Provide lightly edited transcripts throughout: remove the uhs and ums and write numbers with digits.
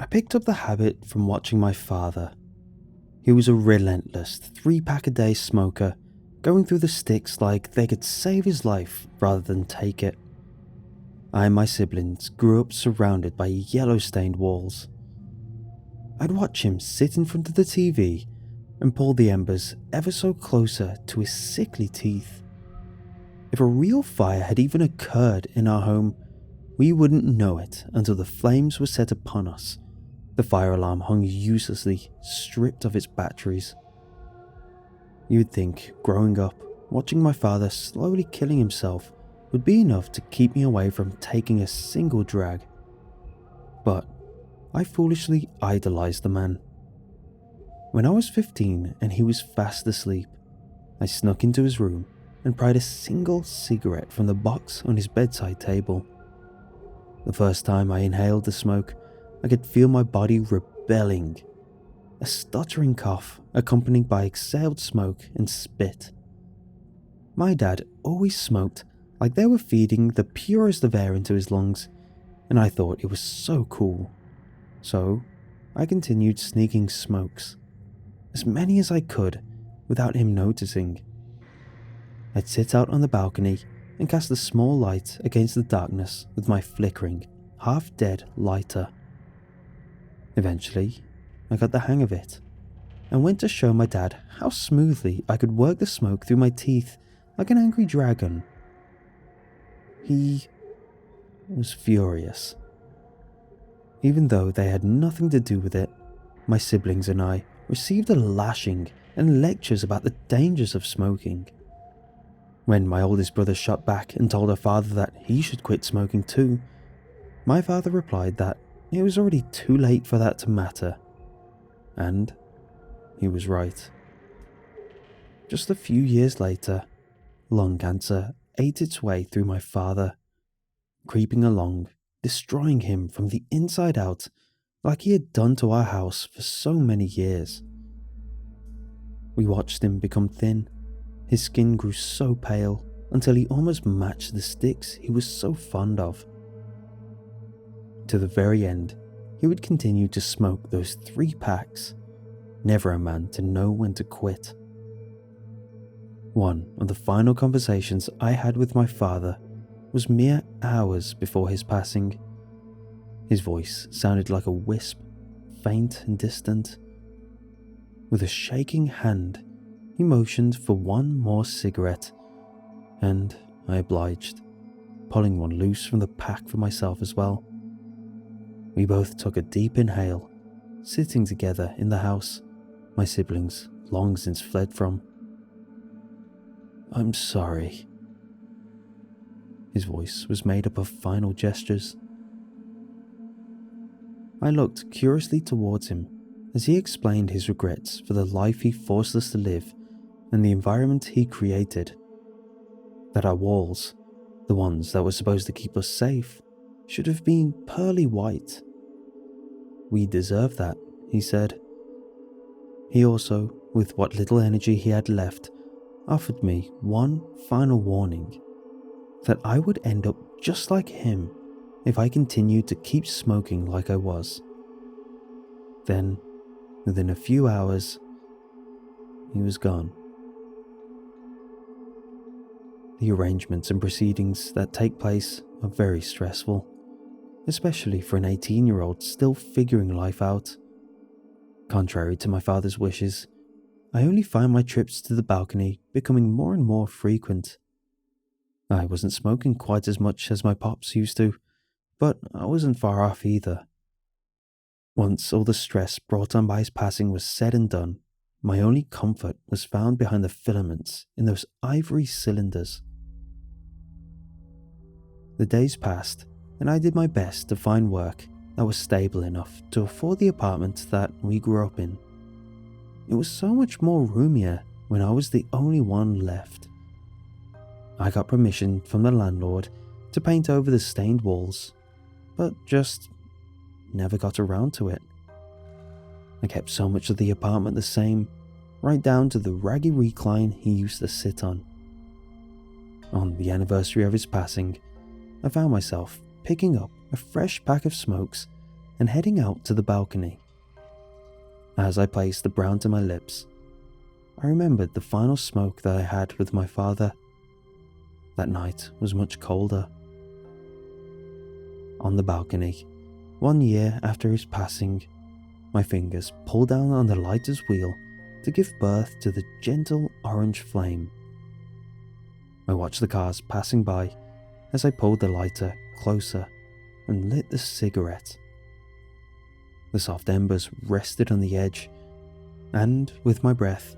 I picked up the habit from watching my father. He was a relentless 3-pack-a-day smoker, going through the sticks like they could save his life rather than take it. I and my siblings grew up surrounded by yellow-stained walls. I'd watch him sit in front of the TV and pull the embers ever so closer to his sickly teeth. If a real fire had even occurred in our home, we wouldn't know it until the flames were set upon us. The fire alarm hung uselessly, stripped of its batteries. You'd think growing up, watching my father slowly killing himself would be enough to keep me away from taking a single drag. But I foolishly idolized the man. When I was 15 and he was fast asleep, I snuck into his room and pried a single cigarette from the box on his bedside table. The first time I inhaled the smoke, I could feel my body rebelling. A stuttering cough accompanied by exhaled smoke and spit. My dad always smoked like they were feeding the purest of air into his lungs, and I thought it was so cool. So I continued sneaking smokes, as many as I could without him noticing. I'd sit out on the balcony and cast a small light against the darkness with my flickering, half-dead lighter. Eventually, I got the hang of it and went to show my dad how smoothly I could work the smoke through my teeth like an angry dragon. He was furious. Even though they had nothing to do with it, my siblings and I received a lashing and lectures about the dangers of smoking. When my oldest brother shot back and told our father that he should quit smoking too, my father replied that it was already too late for that to matter. And he was right. Just a few years later, lung cancer ate its way through my father, creeping along, destroying him from the inside out like he had done to our house for so many years. We watched him become thin. His skin grew so pale until he almost matched the sticks he was so fond of. To the very end, he would continue to smoke those 3 packs, never a man to know when to quit. One of the final conversations I had with my father was mere hours before his passing. His voice sounded like a wisp, faint and distant. With a shaking hand, he motioned for one more cigarette, and I obliged, pulling one loose from the pack for myself as well. We both took a deep inhale, sitting together in the house my siblings long since fled from. "I'm sorry." His voice was made up of final gestures. I looked curiously towards him as he explained his regrets for the life he forced us to live and the environment he created. That our walls, the ones that were supposed to keep us safe, should have been pearly white. "We deserve that," he said. He also, with what little energy he had left, offered me one final warning, that I would end up just like him if I continued to keep smoking like I was. Then, within a few hours, he was gone. The arrangements and proceedings that take place are very stressful, especially for an 18-year-old still figuring life out. Contrary to my father's wishes, I only find my trips to the balcony becoming more and more frequent. I wasn't smoking quite as much as my pops used to, but I wasn't far off either. Once all the stress brought on by his passing was said and done, my only comfort was found behind the filaments in those ivory cylinders. The days passed, and I did my best to find work that was stable enough to afford the apartment that we grew up in. It was so much more roomier when I was the only one left. I got permission from the landlord to paint over the stained walls, but just never got around to it. I kept so much of the apartment the same, right down to the raggy recline he used to sit on. On the anniversary of his passing, I found myself picking up a fresh pack of smokes and heading out to the balcony. As I placed the brown to my lips, I remembered the final smoke that I had with my father. That night was much colder. On the balcony, 1 year after his passing, my fingers pulled down on the lighter's wheel to give birth to the gentle orange flame. I watched the cars passing by as I pulled the lighter closer and lit the cigarette. The soft embers rested on the edge, and with my breath,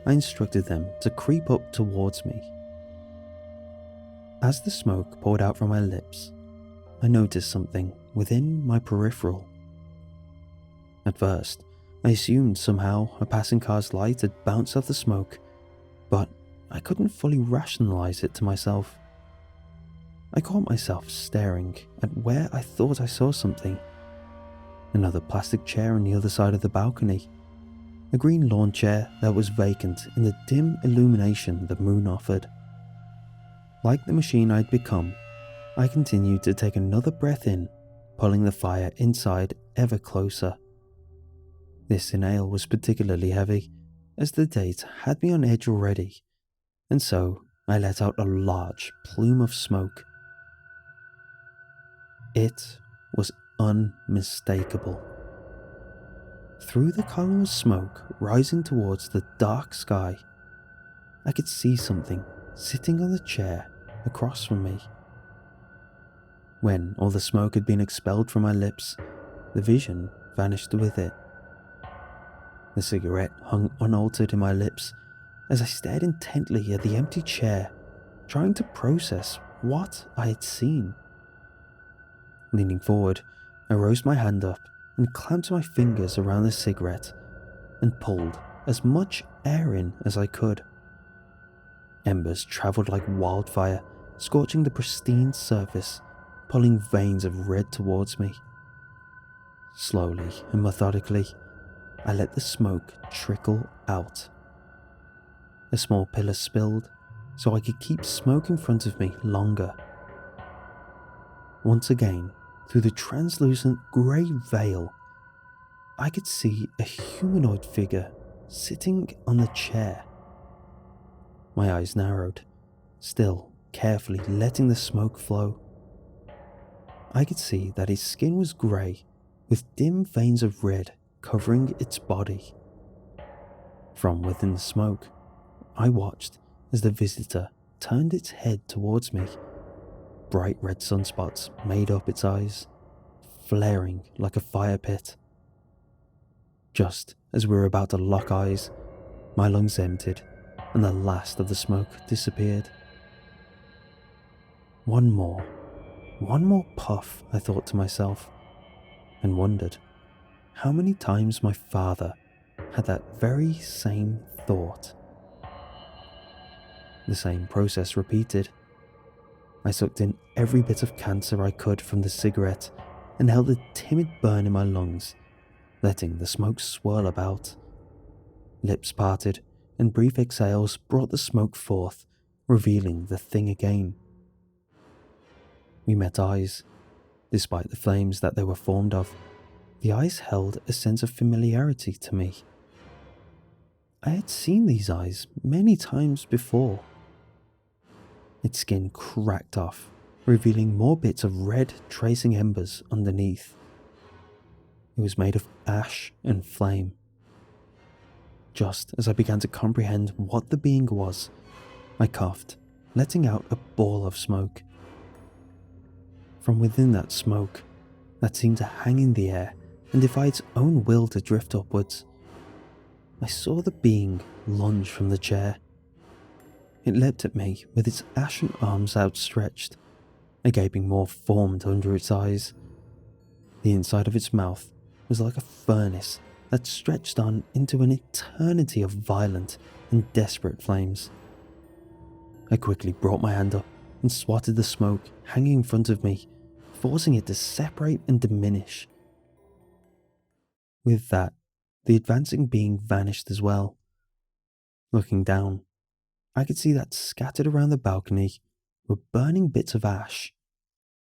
I instructed them to creep up towards me. As the smoke poured out from my lips, I noticed something within my peripheral. At first, I assumed somehow a passing car's light had bounced off the smoke, but I couldn't fully rationalize it to myself. I caught myself staring at where I thought I saw something. Another plastic chair on the other side of the balcony. A green lawn chair that was vacant in the dim illumination the moon offered. Like the machine I'd become, I continued to take another breath in, pulling the fire inside ever closer. This inhale was particularly heavy, as the date had me on edge already, and so I let out a large plume of smoke. It was unmistakable. Through the column of smoke rising towards the dark sky, I could see something sitting on the chair across from me. When all the smoke had been expelled from my lips, the vision vanished with it. The cigarette hung unaltered in my lips as I stared intently at the empty chair, trying to process what I had seen. Leaning forward, I raised my hand up and clamped my fingers around the cigarette and pulled as much air in as I could. Embers travelled like wildfire, scorching the pristine surface, pulling veins of red towards me. Slowly and methodically, I let the smoke trickle out. A small pillar spilled, so I could keep smoke in front of me longer. Once again, through the translucent grey veil, I could see a humanoid figure sitting on the chair. My eyes narrowed, still carefully letting the smoke flow. I could see that his skin was grey, with dim veins of red covering its body. From within the smoke, I watched as the visitor turned its head towards me. Bright red sunspots made up its eyes, flaring like a fire pit. Just as we were about to lock eyes, my lungs emptied and the last of the smoke disappeared. One more puff, I thought to myself, and wondered how many times my father had that very same thought. The same process repeated. I sucked in every bit of cancer I could from the cigarette and held a timid burn in my lungs, letting the smoke swirl about. Lips parted and brief exhales brought the smoke forth, revealing the thing again. We met eyes. Despite the flames that they were formed of, the eyes held a sense of familiarity to me. I had seen these eyes many times before. Its skin cracked off, revealing more bits of red tracing embers underneath. It was made of ash and flame. Just as I began to comprehend what the being was, I coughed, letting out a ball of smoke. From within that smoke, that seemed to hang in the air and defy its own will to drift upwards, I saw the being lunge from the chair. It leapt at me with its ashen arms outstretched, a gaping maw formed under its eyes. The inside of its mouth was like a furnace that stretched on into an eternity of violent and desperate flames. I quickly brought my hand up and swatted the smoke hanging in front of me, forcing it to separate and diminish. With that, the advancing being vanished as well. Looking down, I could see that scattered around the balcony were burning bits of ash,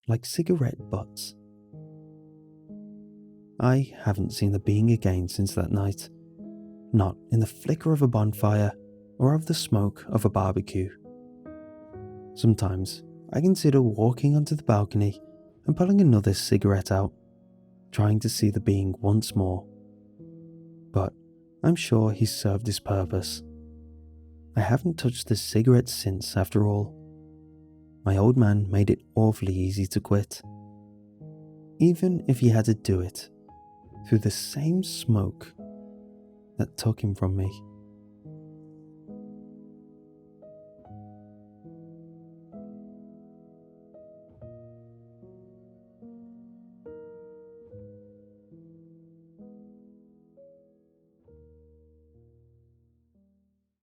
like cigarette butts. I haven't seen the being again since that night. Not in the flicker of a bonfire or of the smoke of a barbecue. Sometimes I consider walking onto the balcony and pulling another cigarette out, trying to see the being once more. But I'm sure he's served his purpose. I haven't touched the cigarette since, after all. My old man made it awfully easy to quit. Even if he had to do it through the same smoke that took him from me.